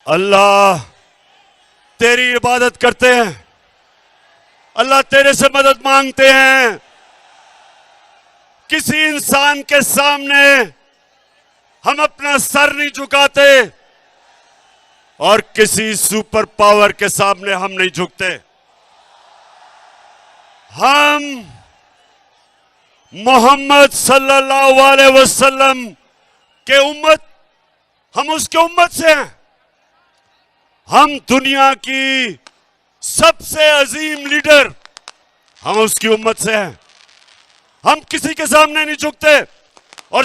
अल्लाह तेरी इबादत करते हैं, अल्लाह तेरे से मदद मांगते हैं। किसी इंसान के सामने हम अपना सर नहीं झुकाते और किसी सुपर पावर के सामने हम नहीं झुकते। हम मोहम्मद सल्लल्लाहु अलैहि वसल्लम के उम्मत, हम उसके उम्मत से हैं। हम दुनिया की सबसे अजीम लीडर, हम उसकी उम्मत से हैं। हम किसी के सामने नहीं झुकते। और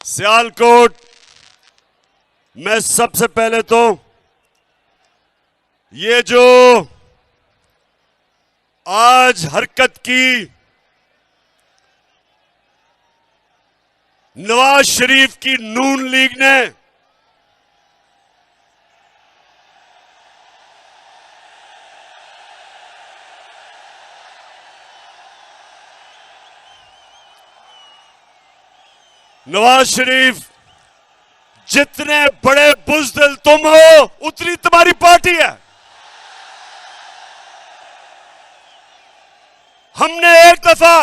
सियालकोट मैं सबसे पहले तो ये जो आज हरकत की नवाज शरीफ की नून लीग ने, नवाज शरीफ, जितने बड़े बुज़दिल तुम हो उतनी तुम्हारी पार्टी है। हमने एक दफा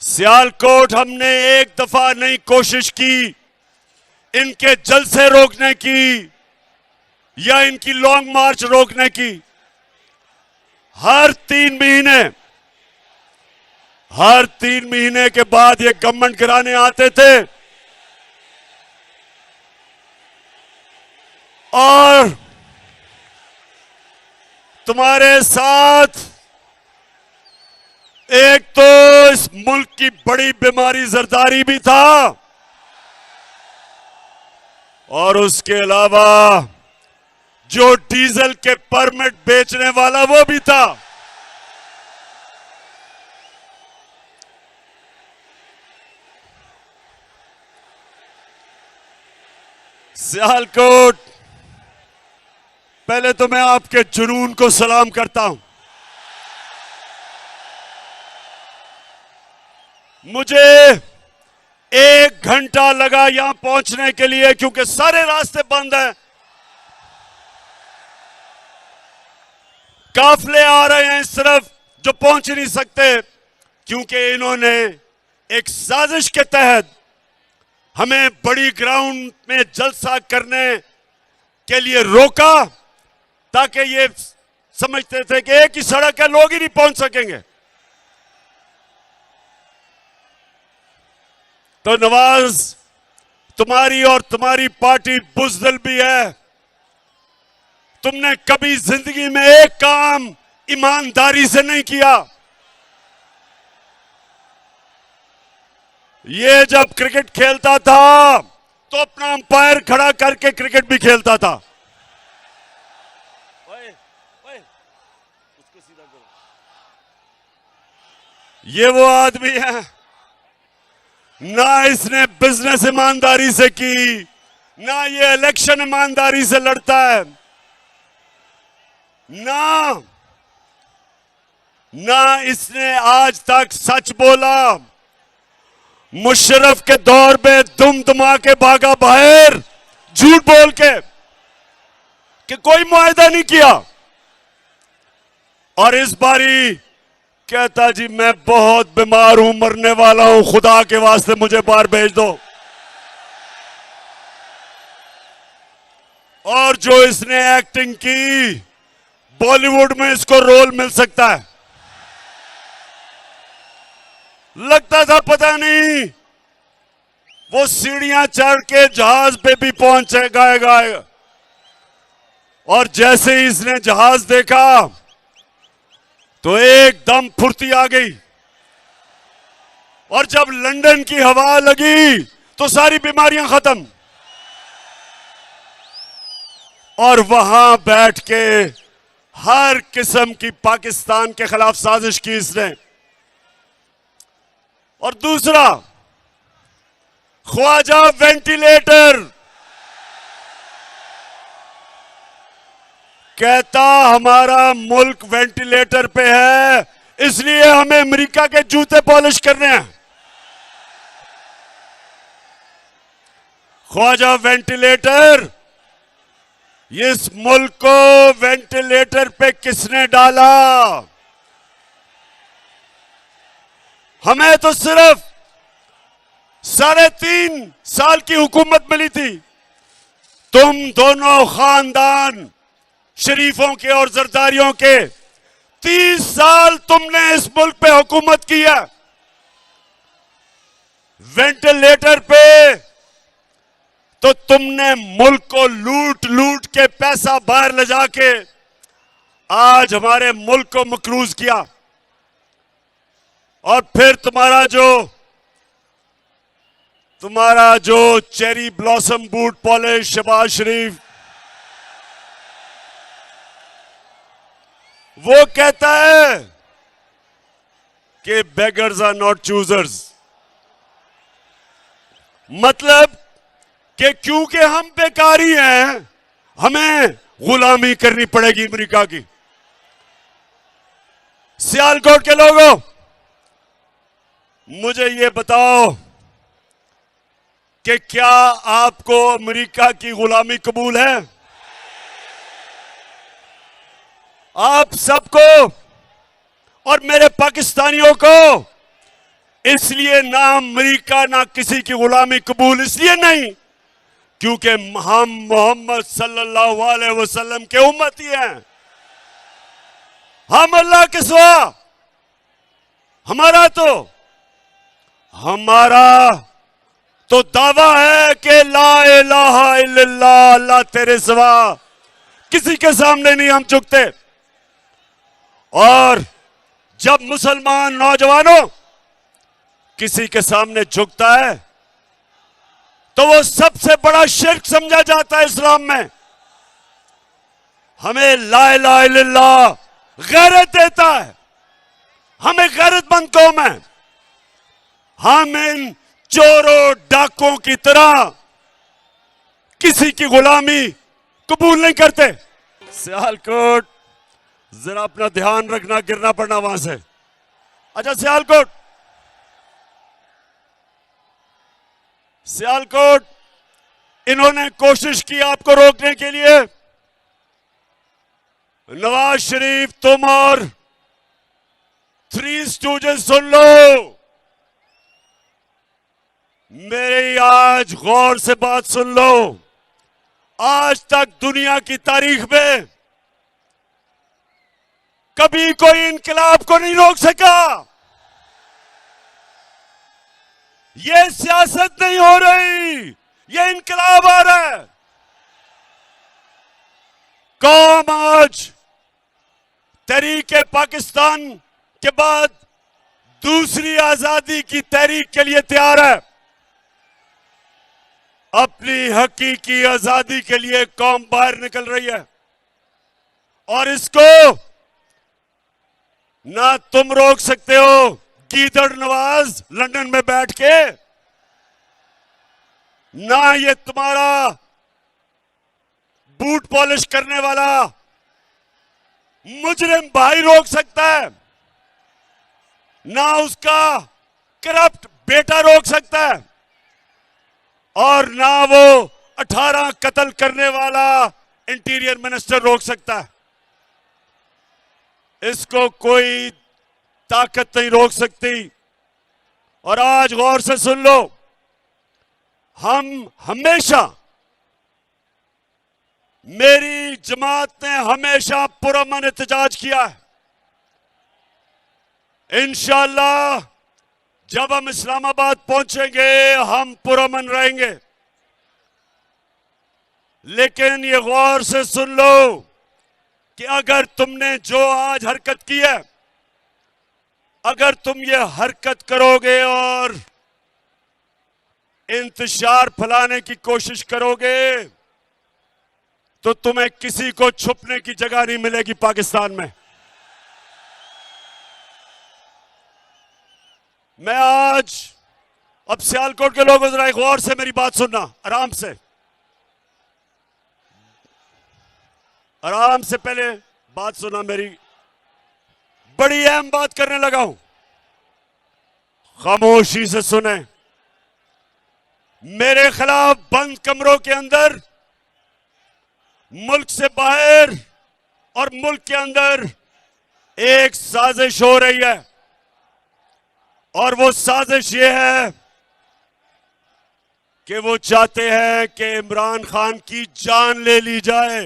सियालकोट, हमने एक दफा नहीं कोशिश की इनके जलसे रोकने की या इनकी लॉन्ग मार्च रोकने की। हर 3 महीने के बाद ये गवर्नमेंट गिराने आते थे और तुम्हारे साथ एक तो इस मुल्क की बड़ी बीमारी जरदारी भी था और उसके अलावा जो डीजल के परमिट बेचने वाला वो भी था। सियालकोट, पहले तो मैं आपके जुनून को सलाम करता हूं। मुझे 1 घंटा लगा यहां पहुंचने के लिए क्योंकि सारे रास्ते बंद हैं। काफले आ रहे हैं इस तरफ जो पहुंच नहीं सकते क्योंकि इन्होंने एक साजिश के तहत हमें बड़ी ग्राउंड में जलसा करने के लिए रोका ताकि ये समझते थे कि एक ही सड़क है, लोग ही नहीं पहुंच सकेंगे। तो नवाज, तुम्हारी और तुम्हारी पार्टी बुज़दिल भी है। तुमने कभी जिंदगी में एक काम ईमानदारी से नहीं किया। ये जब क्रिकेट खेलता था तो अपना अंपायर खड़ा करके क्रिकेट भी खेलता था। उसको सीधा करो। ये वो आदमी है, ना इसने बिजनेस ईमानदारी से की, ना ये इलेक्शन ईमानदारी से लड़ता है, ना इसने आज तक सच बोला। मुशर्रफ के दौर में दुमा के भागा बाहर झूठ बोल के कि कोई मुआहदा नहीं किया और इस बारी कहता जी मैं बहुत बीमार हूं, मरने वाला हूं, खुदा के वास्ते मुझे बाहर भेज दो। और जो इसने एक्टिंग की, बॉलीवुड में इसको रोल मिल सकता है। लगता था पता नहीं वो सीढ़ियां चढ़ के जहाज पे भी पहुंचेगा। और जैसे ही इसने जहाज देखा तो एकदम फुर्ती आ गई और जब लंदन की हवा लगी तो सारी बीमारियां खत्म। और वहां बैठ के हर किस्म की पाकिस्तान के खिलाफ साजिश की इसने। और दूसरा, ख्वाजा वेंटिलेटर, कहता हमारा मुल्क वेंटिलेटर पे है इसलिए हमें अमेरिका के जूते पॉलिश करने हैं। ख्वाजा वेंटिलेटर, इस मुल्क को वेंटिलेटर पे किसने डाला? हमें तो सिर्फ 3.5 साल की हुकूमत मिली थी। तुम दोनों खानदान शरीफों के और जरदारियों के 30 साल तुमने इस मुल्क पे हुकूमत की है। वेंटिलेटर पे तो तुमने मुल्क को लूट लूट के पैसा बाहर ले जाके आज हमारे मुल्क को मकरूज किया। और फिर तुम्हारा जो cherry blossom boot polish Shahbaz Sharif, वो कहता है कि बेगर्स आर नॉट चूजर्स। मतलब कि क्योंकि हम बेकारी हैं, हमें गुलामी करनी पड़ेगी अमेरिका की। सियालकोट के लोगों, मुझे ये बताओ कि क्या आपको अमेरिका की गुलामी कबूल है? आप सबको और मेरे पाकिस्तानियों को इसलिए ना अमेरिका ना किसी की गुलामी कबूल इसलिए नहीं क्योंकि हम मोहम्मद सल्लल्लाहु अलैहि वसल्लम के उम्मती हैं। हम अल्लाह के सिवा, हमारा तो दावा है कि ला इलाहा इल्लल्लाह, अल्लाह तेरे सिवा किसी के सामने नहीं हम झुकते। और जब मुसलमान नौजवानों किसी के सामने झुकता है तो वो सबसे बड़ा शिर्क समझा जाता है इस्लाम में। हमें ला इलाहा इल्लल्लाह गैरत देता है, हमें गैरतमंद कौम है। हम इन चोरों डाकों की तरह किसी की गुलामी कबूल नहीं करते। सियालकोट, जरा अपना ध्यान रखना, गिरना पड़ना वहां से। अच्छा, सियालकोट इन्होंने कोशिश की आपको रोकने के लिए। नवाज शरीफ, तुम और 3 स्टूडेंट सुन लो, मेरी आज गौर से बात सुन लो। आज तक दुनिया की तारीख में कभी कोई इनकलाब को नहीं रोक सका। ये सियासत नहीं हो रही, ये इनकलाब आ रहा है। कौम आज तहरीक पाकिस्तान के बाद दूसरी आजादी की तहरीक के लिए तैयार है। अपनी हकीकी आजादी के लिए कौम बाहर निकल रही है और इसको ना तुम रोक सकते हो गीदड़ नवाज लंदन में बैठ के, ना ये तुम्हारा बूट पॉलिश करने वाला मुजरिम भाई रोक सकता है, ना उसका करप्ट बेटा रोक सकता है, और ना वो 18 कत्ल करने वाला इंटीरियर मिनिस्टर रोक सकता है। इसको कोई ताकत नहीं रोक सकती। और आज गौर से सुन लो, हम हमेशा, मेरी जमात ने हमेशा पुरअमन एहतजाज किया है। इंशाअल्लाह जब हम इस्लामाबाद पहुंचेंगे हम पुरअमन रहेंगे। लेकिन ये गौर से सुन लो कि अगर तुमने जो आज हरकत की है, अगर तुम ये हरकत करोगे और इंतशार फैलाने की कोशिश करोगे तो तुम्हें किसी को छुपने की जगह नहीं मिलेगी पाकिस्तान में। मैं आज, अब सियालकोट के लोगों जरा गौर से मेरी बात सुनना, आराम से पहले बात सुना मेरी। बड़ी अहम बात करने लगा हूं, खामोशी से सुने। मेरे खिलाफ बंद कमरों के अंदर, मुल्क से बाहर और मुल्क के अंदर एक साजिश हो रही है। और वो साजिश ये है कि वो चाहते हैं कि इमरान खान की जान ले ली जाए।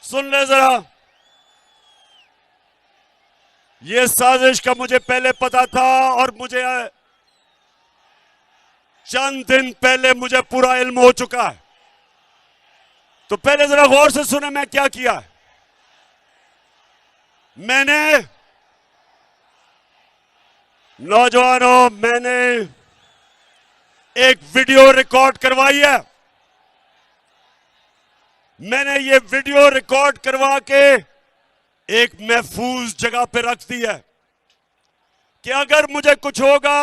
सुन ले जरा, ये साजिश का मुझे पहले पता था और मुझे चंद दिन पहले मुझे पूरा इल्म हो चुका है। तो पहले जरा गौर से सुने मैं क्या किया है। मैंने, नौजवानों, मैंने एक वीडियो रिकॉर्ड करवाई है। मैंने ये वीडियो रिकॉर्ड करवा के एक महफूज जगह पे रख दी है कि अगर मुझे कुछ होगा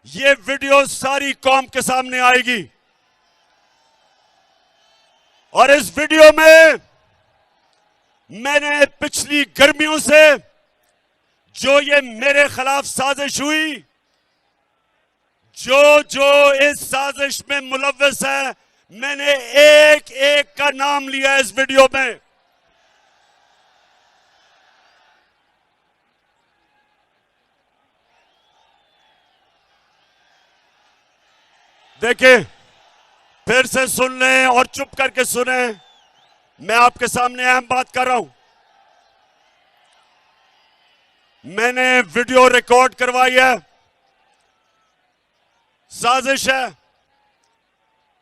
ये वीडियो सारी कौम के सामने आएगी। और इस वीडियो में मैंने पिछली गर्मियों से जो ये मेरे खिलाफ साजिश हुई, जो इस साजिश में मुलव्वस है, मैंने एक एक का नाम लिया इस वीडियो में। देखिए, फिर से सुन लें और चुप करके सुने, मैं आपके सामने अहम बात कर रहा हूं। मैंने वीडियो रिकॉर्ड करवाई है, साजिश है।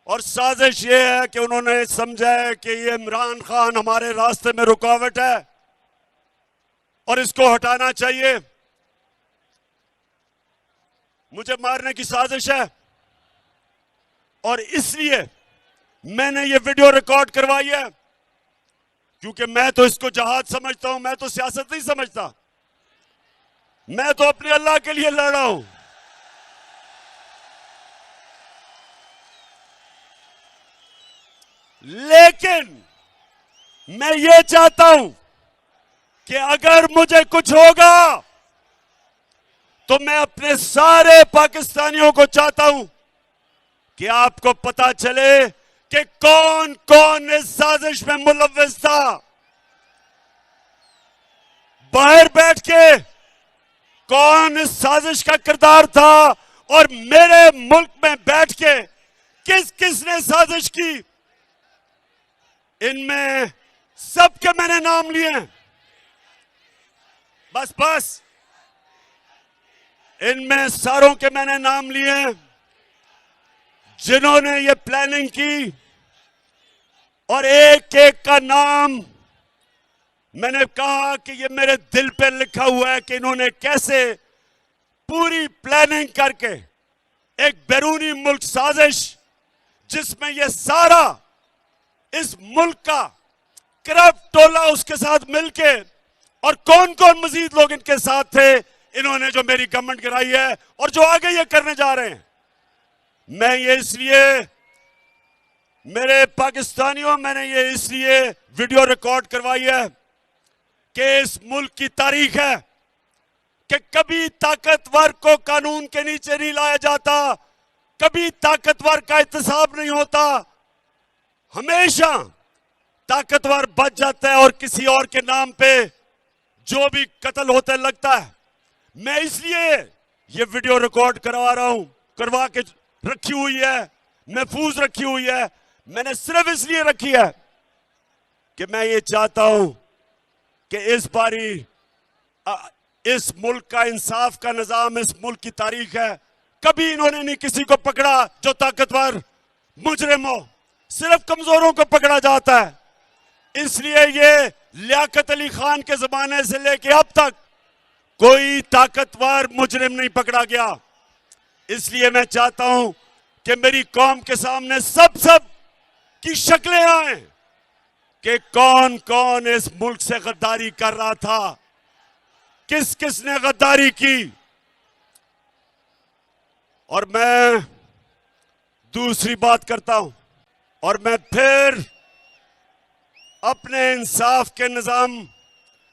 और साजिश ये है कि उन्होंने समझा है कि ये इमरान खान हमारे रास्ते में रुकावट है और इसको हटाना चाहिए। मुझे मारने की साजिश है और इसलिए मैंने ये वीडियो रिकॉर्ड करवाई है, क्योंकि मैं तो इसको जहाद समझता हूं, मैं तो सियासत नहीं समझता। मैं तो अपने अल्लाह के लिए लड़ रहा हूं। लेकिन मैं ये चाहता हूं कि अगर मुझे कुछ होगा तो मैं अपने सारे पाकिस्तानियों को चाहता हूं कि आपको पता चले कि कौन कौन इस साजिश में मुलव्वस था। बाहर बैठ के कौन इस साजिश का किरदार था और मेरे मुल्क में बैठ के किस किस ने साजिश की, इनमें सबके मैंने नाम लिए हैं। बस इनमें सारों के मैंने नाम लिए हैं जिन्होंने ये प्लानिंग की, और एक एक का नाम मैंने कहा कि ये मेरे दिल पे लिखा हुआ है कि इन्होंने कैसे पूरी प्लानिंग करके एक बैरूनी मुल्क साजिश, जिसमें ये सारा इस मुल्क का करप्ट टोला उसके साथ मिलके, और कौन कौन मजीद लोग इनके साथ थे, इन्होंने जो मेरी गवर्नमेंट गिराई है और जो आगे ये करने जा रहे हैं। मैं ये इसलिए, मेरे पाकिस्तानियों, मैंने ये इसलिए वीडियो रिकॉर्ड करवाई है कि इस मुल्क की तारीख है कि कभी ताकतवर को कानून के नीचे नहीं लाया जाता, कभी ताकतवर का एहतसाब नहीं होता, हमेशा ताकतवर बच जाता है और किसी और के नाम पे जो भी कत्ल होता लगता है। मैं इसलिए ये वीडियो रिकॉर्ड करवा रहा हूं, करवा के रखी हुई है, महफूज रखी हुई है। मैंने सिर्फ इसलिए रखी है कि मैं ये चाहता हूं कि इस बारी इस मुल्क का इंसाफ का निजाम, इस मुल्क की तारीख है, कभी इन्होंने नहीं किसी को पकड़ा जो ताकतवर मुजरिम हो, सिर्फ कमजोरों को पकड़ा जाता है। इसलिए ये लियाकत अली खान के जमाने से लेके अब तक कोई ताकतवर मुजरिम नहीं पकड़ा गया। इसलिए मैं चाहता हूं कि मेरी कौम के सामने सब की शक्लें आए कि कौन कौन इस मुल्क से गद्दारी कर रहा था, किस किस ने गद्दारी की। और मैं दूसरी बात करता हूं, और मैं फिर अपने इंसाफ के निजाम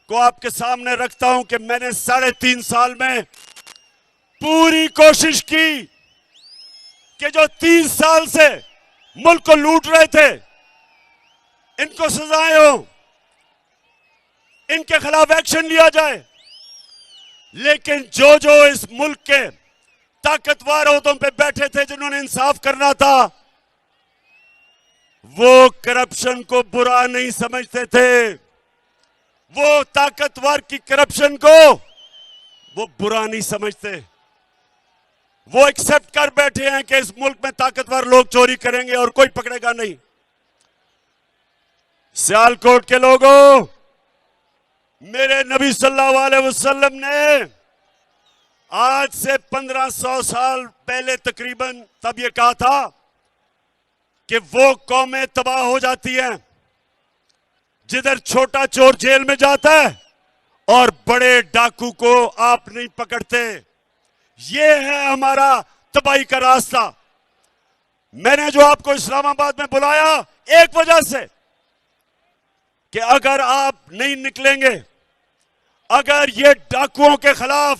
को आपके सामने रखता हूं कि मैंने 3.5 साल में पूरी कोशिश की कि जो 30 साल से मुल्क को लूट रहे थे इनको सजाएं हो, इनके खिलाफ एक्शन लिया जाए। लेकिन जो जो इस मुल्क के ताकतवर ओहदों पे बैठे थे, जिन्होंने इंसाफ करना था, वो करप्शन को बुरा नहीं समझते थे। वो ताकतवर की करप्शन को वो बुरा नहीं समझते। वो एक्सेप्ट कर बैठे हैं कि इस मुल्क में ताकतवर लोग चोरी करेंगे और कोई पकड़ेगा नहीं। सियालकोट के लोगों, मेरे नबी सल्लल्लाहु अलैहि वसल्लम ने आज से 1500 साल पहले तकरीबन तब ये कहा था कि वो कौमें तबाह हो जाती हैं जिधर छोटा चोर जेल में जाता है और बड़े डाकू को आप नहीं पकड़ते। ये है हमारा तबाही का रास्ता। मैंने जो आपको इस्लामाबाद में बुलाया एक वजह से कि अगर आप नहीं निकलेंगे, अगर ये डाकुओं के खिलाफ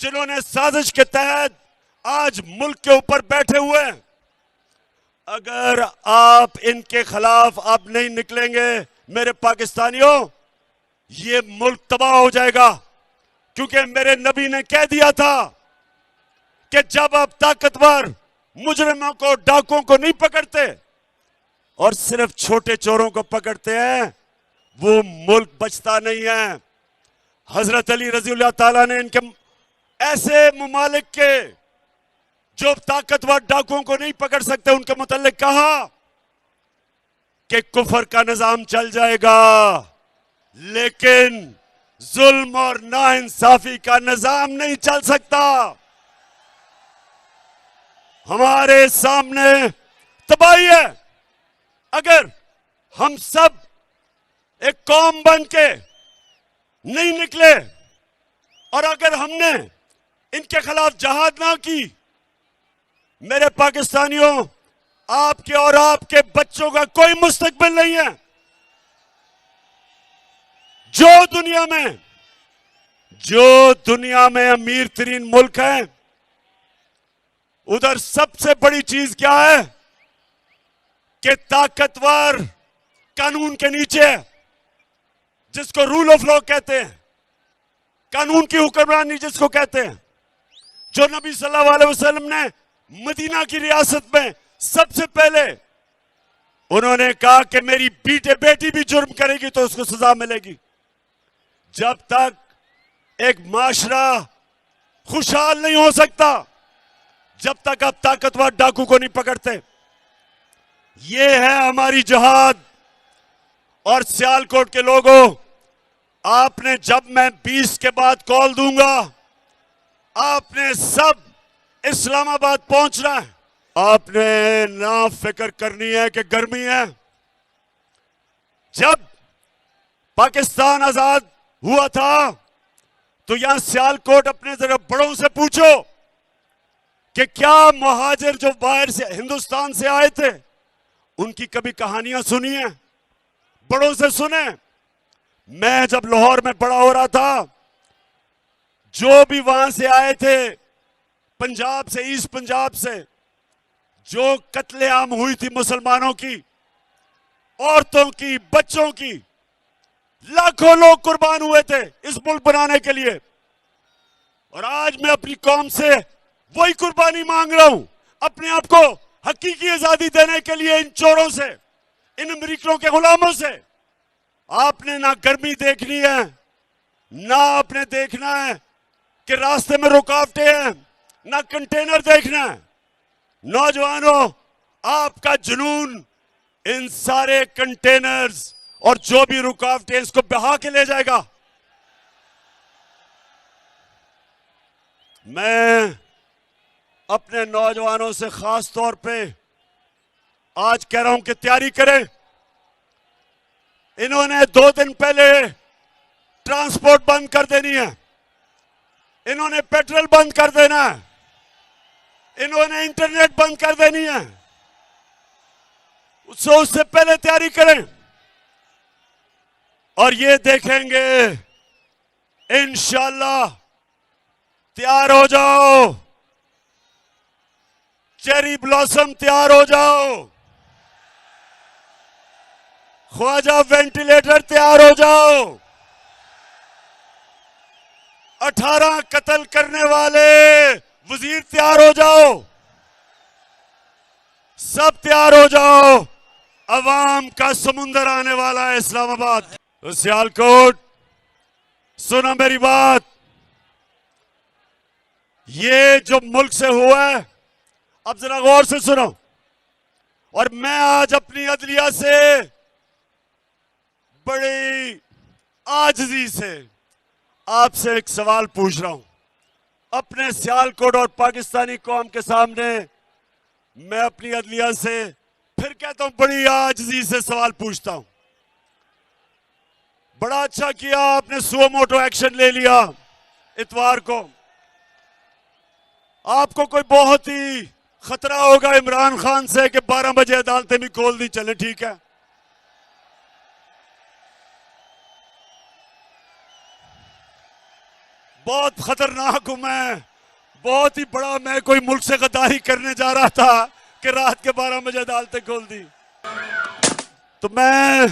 जिन्होंने साजिश के तहत आज मुल्क के ऊपर बैठे हुए हैं, अगर आप इनके खिलाफ आप नहीं निकलेंगे मेरे पाकिस्तानियों, ये मुल्क तबाह हो जाएगा। क्योंकि मेरे नबी ने कह दिया था कि जब आप ताकतवर मुजरिमों को, डाकुओं को नहीं पकड़ते और सिर्फ छोटे चोरों को पकड़ते हैं, वो मुल्क बचता नहीं है। हजरत अली रज़ियल्लाहु ताला ने इनके ऐसे मुमालिक के जो ताकतवर डाकुओं को नहीं पकड़ सकते उनके मुतल्लिक कहा कि कुफर का निजाम चल जाएगा, लेकिन जुल्म और नाइंसाफी का निजाम नहीं चल सकता। हमारे सामने तबाही है। अगर हम सब एक कौम बन के नहीं निकले और अगर हमने इनके खिलाफ जहाद ना की, मेरे पाकिस्तानियों, आपके और आपके बच्चों का कोई मुस्तकबिल नहीं है। जो दुनिया में अमीर तरीन मुल्क है, उधर सबसे बड़ी चीज क्या है कि ताकतवर कानून के नीचे है, जिसको रूल ऑफ लॉ कहते हैं, कानून की हुक्मरानी जिसको कहते हैं। जो नबी सल्लल्लाहु अलैहि वसल्लम ने मदीना की रियासत में सबसे पहले उन्होंने कहा कि मेरी बेटी भी जुर्म करेगी तो उसको सजा मिलेगी। जब तक एक माशरा खुशहाल नहीं हो सकता, जब तक आप ताकतवर डाकू को नहीं पकड़ते। ये है हमारी जहाद। और सियालकोट के लोगों, आपने, जब मैं 20 के बाद कॉल दूंगा, आपने सब इस्लामाबाद पहुंचना है। आपने ना फिक्र करनी है कि गर्मी है। जब पाकिस्तान आजाद हुआ था तो यहां सियालकोट अपने जरा बड़ों से पूछो कि क्या मुहाजिर जो बाहर से हिंदुस्तान से आए थे उनकी कभी कहानियां सुनी है? बड़ों से सुने। मैं जब लाहौर में बड़ा हो रहा था, जो भी वहां से आए थे, पंजाब से, ईस्ट पंजाब से, जो कत्लेआम हुई थी मुसलमानों की, औरतों की, बच्चों की, लाखों लोग कुर्बान हुए थे इस मुल्क बनाने के लिए। और आज मैं अपनी कौम से वही कुर्बानी मांग रहा हूं, अपने आप को हकीकी आजादी देने के लिए इन चोरों से, इन अमरीकियों के गुलामों से। आपने ना गर्मी देखनी है, ना आपने देखना है कि रास्ते में रुकावटें हैं, ना कंटेनर देखना है। नौजवानों, आपका जुनून इन सारे कंटेनर्स और जो भी रुकावटें, इसको बहा के ले जाएगा। मैं अपने नौजवानों से खास तौर पे आज कह रहा हूं कि तैयारी करें। इन्होंने 2 दिन पहले ट्रांसपोर्ट बंद कर देनी है, इन्होंने पेट्रोल बंद कर देना है, इन्होंने इंटरनेट बंद कर देनी है। उससे पहले तैयारी करें और ये देखेंगे इंशाअल्लाह तैयार हो जाओ, चेरी ब्लॉसम तैयार हो जाओ, ख्वाजा वेंटिलेटर तैयार हो जाओ, 18 कत्ल करने वाले वजीर तैयार हो जाओ, सब तैयार हो जाओ, अवाम का समुंदर आने वाला है इस्लामाबाद। तो सियालकोट सुनो मेरी बात, ये जो मुल्क से हुआ है, अब जरा गौर से सुनो। और मैं आज अपनी अदलिया से बड़ी आजिज़ी से आपसे एक सवाल पूछ रहा हूं, अपने सियालकोट और पाकिस्तानी कौम के सामने मैं अपनी अदलिया से फिर कहता हूं, बड़ी आजिज़ी से सवाल पूछता हूं। बड़ा अच्छा किया आपने सुओ मोटो एक्शन ले लिया इतवार को। आपको कोई बहुत ही खतरा होगा इमरान खान से कि 12 बजे अदालतें भी खोल दी, चले ठीक है। बहुत खतरनाक हूं मैं, बहुत ही बड़ा, मैं कोई मुल्क से गद्दारी करने जा रहा था कि रात के 12 बजे अदालतें खोल दी। तो मैं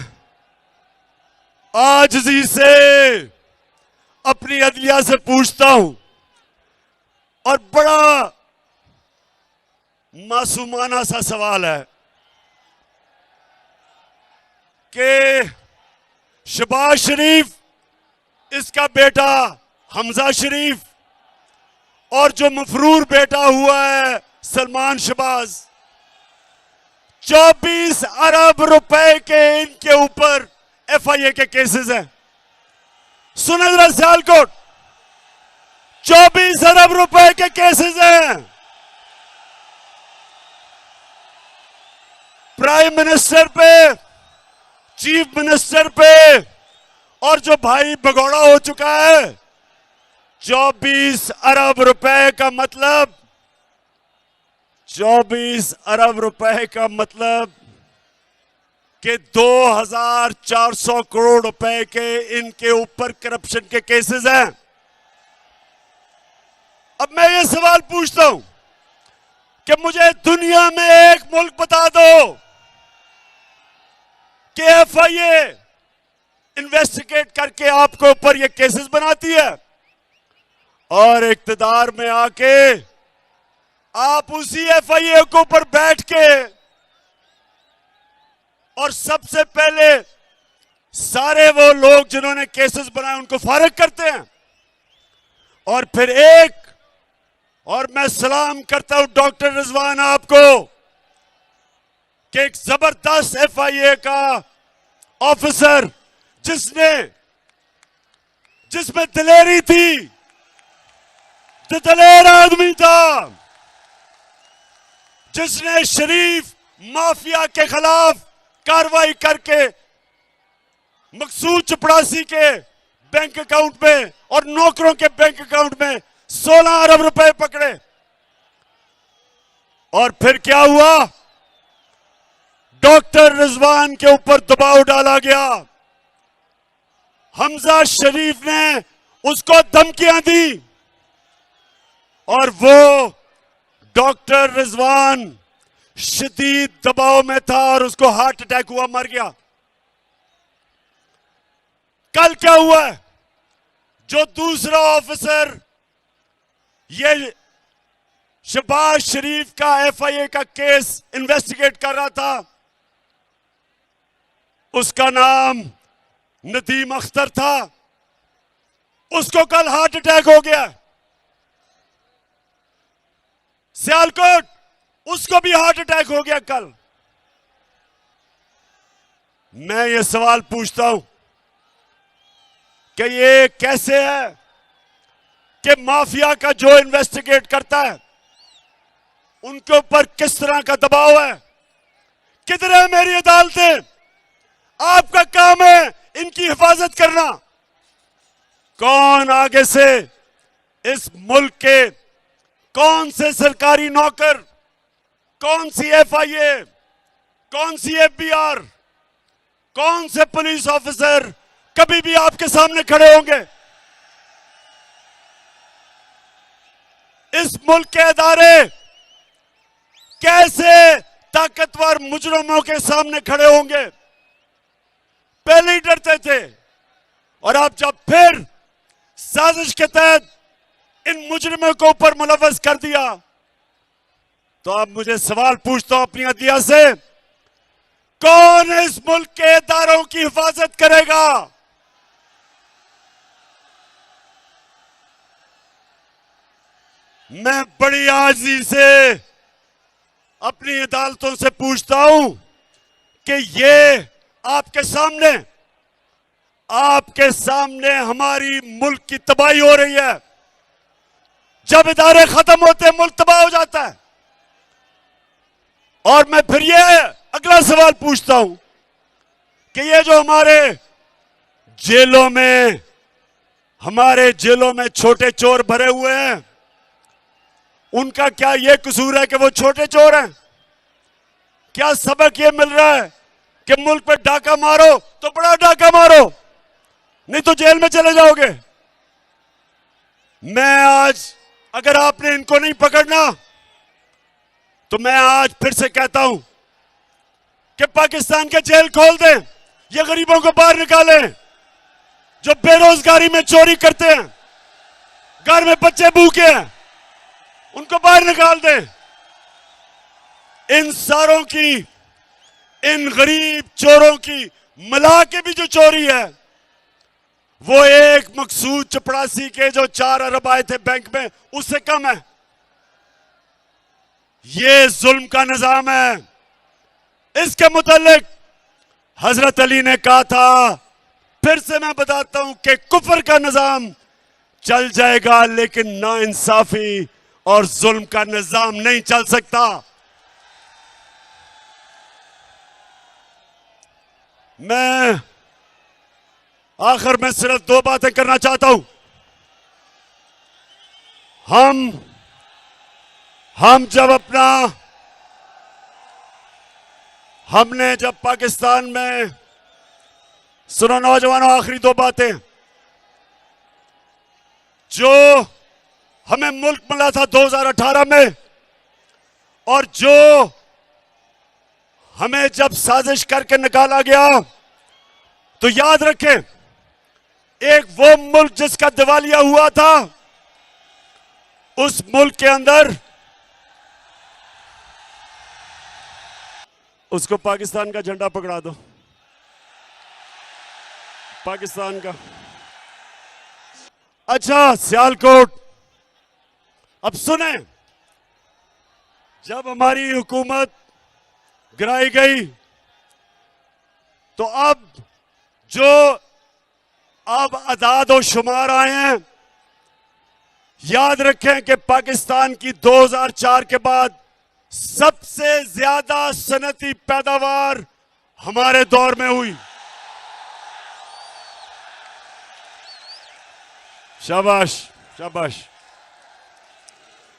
आजिज़ी से अपनी अदलिया से पूछता हूं, और बड़ा मासूमाना सा सवाल है कि शहबाज शरीफ, इसका बेटा हमजा शरीफ, और जो मफरूर बेटा हुआ है सलमान शहबाज, 24 अरब रुपए के इनके ऊपर FIA के केसेस हैं। सुने जरा सियालकोट, 24 अरब रुपए के केसेस हैं। प्राइम मिनिस्टर पे, चीफ मिनिस्टर पे, और जो भाई भगौड़ा हो चुका है, 24 अरब रुपए का मतलब, 24 अरब रुपए का मतलब कि 2400 करोड़ रुपए के इनके ऊपर करप्शन के केसेस हैं। अब मैं ये सवाल पूछता हूं कि मुझे दुनिया में एक मुल्क बता दो कि FIA इन्वेस्टिगेट करके आपके ऊपर ये केसेस बनाती है, और इक्तदार में आके आप उसी FIA के ऊपर बैठ के और सबसे पहले सारे वो लोग जिन्होंने केसेस बनाए उनको फारिग करते हैं। और फिर और मैं सलाम करता हूं डॉक्टर रिजवान आपको कि एक जबरदस्त FIA का ऑफिसर जिसमें दिलेरी थी, दिलेर आदमी था, जिसने शरीफ माफिया के खिलाफ कार्रवाई करके मकसूद चपड़ासी के बैंक अकाउंट में और नौकरों के बैंक अकाउंट में 16 अरब रुपए पकड़े। और फिर क्या हुआ, डॉक्टर रिजवान के ऊपर दबाव डाला गया, हमजा शरीफ ने उसको धमकियां दी, और वो डॉक्टर रिजवान शदीद दबाव में था और उसको हार्ट अटैक हुआ, मर गया। कल क्या हुआ है, जो दूसरा ऑफिसर ये शहबाज शरीफ का FIA का केस इन्वेस्टिगेट कर रहा था, उसका नाम नदीम अख्तर था, उसको कल हार्ट अटैक हो गया। सियालकोट, उसको भी हार्ट अटैक हो गया कल। मैं ये सवाल पूछता हूं कि ये कैसे है कि माफिया का जो इन्वेस्टिगेट करता है उनके ऊपर किस तरह का दबाव है? किधर है मेरी अदालतें? आपका काम है इनकी हिफाजत करना। कौन आगे से इस मुल्क के कौन से सरकारी नौकर, कौन सी FIA, कौन सी FBR, कौन से पुलिस ऑफिसर कभी भी आपके सामने खड़े होंगे? इस मुल्क के इदारे कैसे ताकतवर मुजरिमों के सामने खड़े होंगे। पहले ही डरते थे और अब जब फिर साजिश के तहत इन मुजरिमों को ऊपर मुलव्वस कर दिया तो अब मुझे सवाल पूछता हूं अपनी अदलिया से, कौन इस मुल्क के इदारों की हिफाजत करेगा? मैं बड़ी आजिज़ी से अपनी अदालतों से पूछता हूं कि ये आपके सामने हमारी मुल्क की तबाही हो रही है। जब इदारे खत्म होते हैं मुल्क तबाह हो जाता है। और मैं फिर ये अगला सवाल पूछता हूं कि ये जो हमारे जेलों में छोटे चोर भरे हुए हैं, उनका क्या यह कसूर है कि वो छोटे चोर हैं? क्या सबक ये मिल रहा है कि मुल्क पे डाका मारो तो बड़ा डाका मारो, नहीं तो जेल में चले जाओगे? मैं आज, अगर आपने इनको नहीं पकड़ना तो मैं आज फिर से कहता हूं कि पाकिस्तान के जेल खोल दें, ये गरीबों को बाहर निकालें जो बेरोजगारी में चोरी करते हैं, घर में बच्चे भूखे हैं, उनको बाहर निकाल दें। इन गरीब चोरों की मिला के भी जो चोरी है वो एक मकसूद चपरासी के जो 4 अरब आए थे बैंक में उससे कम है। ये जुल्म का निजाम है। इसके मुतालिक हजरत अली ने कहा था, फिर से मैं बताता हूं कि कुफर का निजाम चल जाएगा लेकिन नाइंसाफी और जुल्म का निजाम नहीं चल सकता। मैं आखिर में सिर्फ 2 बातें करना चाहता हूं। हमने जब पाकिस्तान में, सुनो नौजवानों, आखिरी 2 बातें, जो हमें मुल्क मिला था 2018 में और जो हमें जब साजिश करके निकाला गया, तो याद रखें, एक वो मुल्क जिसका दिवालिया हुआ था, उस मुल्क के अंदर उसको पाकिस्तान का झंडा पकड़ा दो, पाकिस्तान का। अच्छा, सियालकोट, अब सुने, जब हमारी हुकूमत गिराई गई तो अब अदाद और शुमार आए हैं। याद रखें कि पाकिस्तान की 2004 के बाद सबसे ज्यादा सनती पैदावार हमारे दौर में हुई। शाबाश, शाबाश।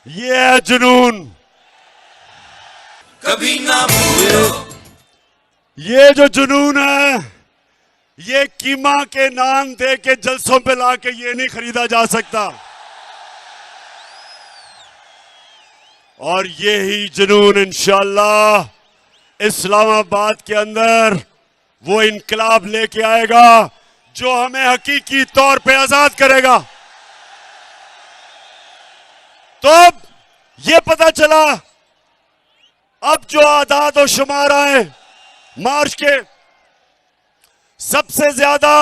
ये है जुनून। कभी ना भूलो। ये जो जुनून है, ये कीमा के नान दे के जलसों पे लाके ये नहीं खरीदा जा सकता। और ये ही जुनून इंशाअल्लाह इस्लामाबाद के अंदर वो इनकलाब लेके आएगा जो हमें हकीकी तौर पे आजाद करेगा। तो अब ये पता चला, अब जो आदाद और शुमार आए मार्च के, सबसे ज्यादा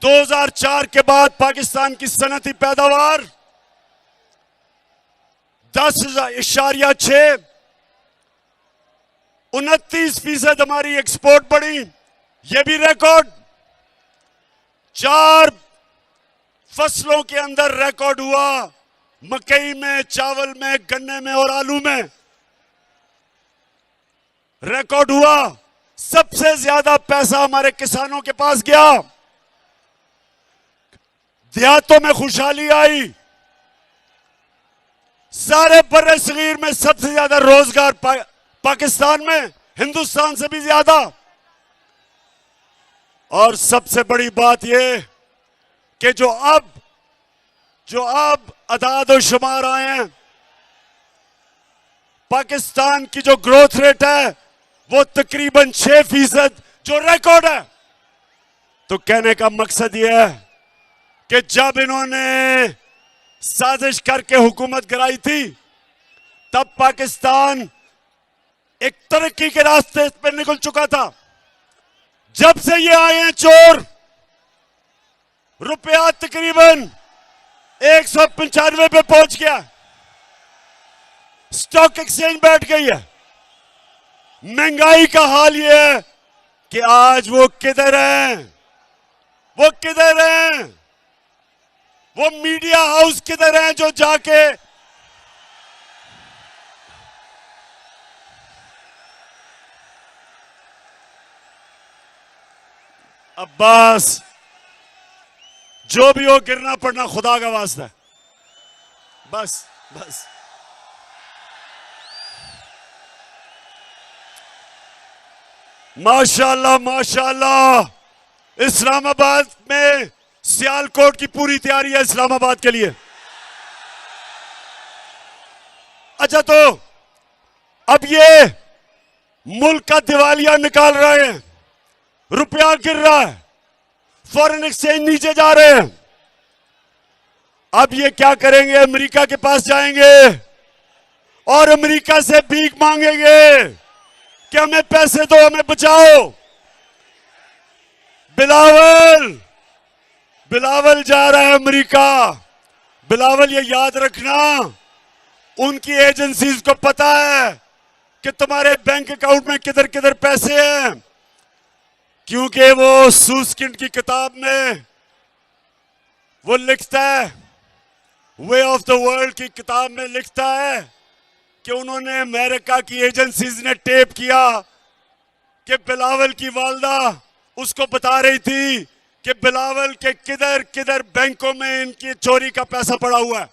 2004 के बाद पाकिस्तान की सनती पैदावार 10.6, 29% हमारी एक्सपोर्ट बढ़ी, यह भी रिकॉर्ड। 4 फसलों के अंदर रिकॉर्ड हुआ, मकई में, चावल में, गन्ने में और आलू में रिकॉर्ड हुआ। सबसे ज्यादा पैसा हमारे किसानों के पास गया, देहातों में खुशहाली आई, सारे बर्रे सगीर में सबसे ज्यादा रोजगार पाकिस्तान में, हिंदुस्तान से भी ज्यादा। और सबसे बड़ी बात यह कि जो अब अदाद और शुमार आए हैं, पाकिस्तान की जो ग्रोथ रेट है वो तकरीबन 6% जो रिकॉर्ड है। तो कहने का मकसद यह है कि जब इन्होंने साजिश करके हुकूमत गिराई थी तब पाकिस्तान एक तरक्की के रास्ते पर निकल चुका था। जब से ये आए हैं चोर, रुपया तकरीबन 195 पे पहुंच गया, स्टॉक एक्सचेंज बैठ गई है। महंगाई का हाल यह है कि आज वो किधर हैं, वो किधर हैं, वो मीडिया हाउस किधर हैं जो जाके अब्बास, जो भी हो गिरना पड़ना खुदा का वास्ता है। बस बस माशाल्लाह माशाल्लाह। इस्लामाबाद में सियालकोट की पूरी तैयारी है इस्लामाबाद के लिए। अच्छा, तो अब ये मुल्क का दिवालिया निकाल रहे हैं, रुपया गिर रहा है, फॉरेन एक्सचेंज नीचे जा रहे हैं। अब ये क्या करेंगे? अमेरिका के पास जाएंगे और अमेरिका से भीख मांगेंगे कि हमें पैसे दो, हमें बचाओ। बिलावल जा रहा है अमेरिका। बिलावल, ये याद रखना, उनकी एजेंसीज को पता है कि तुम्हारे बैंक अकाउंट में किधर किधर पैसे हैं, क्योंकि वो सूसकिंड की किताब में वो लिखता है, वे ऑफ द वर्ल्ड की किताब में लिखता है कि उन्होंने अमेरिका की एजेंसीज ने टेप किया कि बिलावल की वालदा उसको बता रही थी कि बिलावल के किधर किधर बैंकों में इनकी चोरी का पैसा पड़ा हुआ है।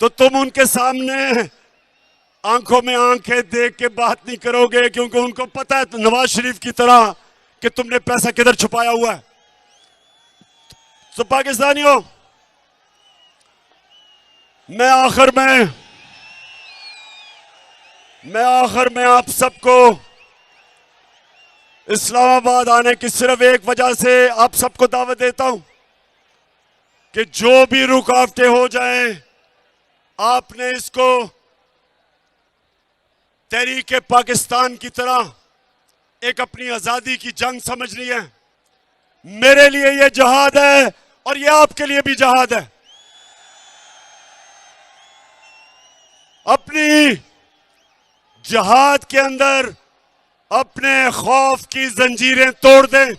तो तुम उनके सामने आंखों में आंखें देख के बात नहीं करोगे, क्योंकि उनको पता है नवाज शरीफ की तरह कि तुमने पैसा किधर छुपाया हुआ है। तो पाकिस्तानियों, मैं आखिर में आप सबको इस्लामाबाद आने की सिर्फ एक वजह से आप सबको दावत देता हूं कि जो भी रुकावटें हो जाएं, आपने इसको तहरीक पाकिस्तान की तरह एक अपनी आजादी की जंग समझनी है। मेरे लिए यह जहाद है और यह आपके लिए भी जहाद है। अपनी जहाद के अंदर अपने खौफ की जंजीरें तोड़ दें।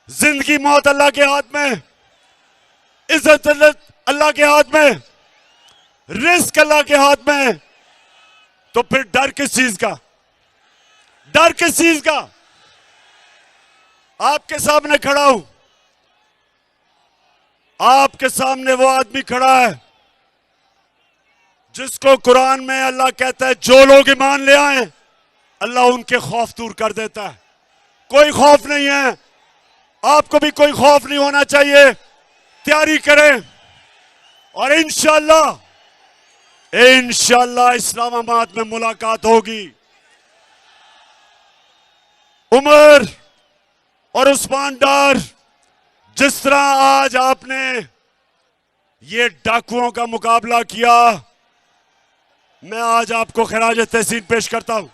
जिंदगी मौत अल्लाह के हाथ में, इज्जत अल्लाह के हाथ में, रिस्क अल्लाह के हाथ में। तो फिर डर किस चीज का? डर किस चीज का? आपके सामने खड़ा हूं, आपके सामने वो आदमी खड़ा है जिसको कुरान में अल्लाह कहता है जो लोग ईमान ले आए अल्लाह उनके खौफ दूर कर देता है। कोई खौफ नहीं है, आपको भी कोई खौफ नहीं होना चाहिए। तैयारी करें और इंशाअल्लाह इस्लामाबाद में मुलाकात होगी। उमर और उस्मान डार, जिस तरह आज आपने ये डाकुओं का मुकाबला किया, मैं आज आपको खिराज तहसीन पेश करता हूं।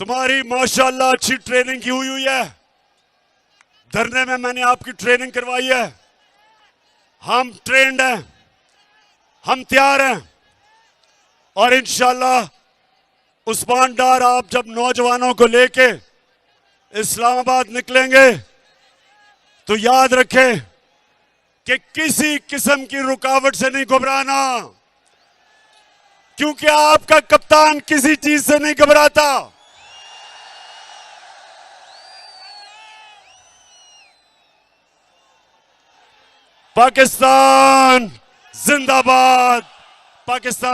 तुम्हारी माशाअल्लाह अच्छी ट्रेनिंग की हुई है। धरने में मैंने आपकी ट्रेनिंग करवाई है। हम ट्रेंड हैं, हम तैयार हैं और इंशाअल्लाह उस्मान डार, आप जब नौजवानों को लेके इस्लामाबाद निकलेंगे तो याद रखें कि किसी किस्म की रुकावट से नहीं घबराना, क्योंकि आपका कप्तान किसी चीज से नहीं घबराता। पाकिस्तान जिंदाबाद, पाकिस्तान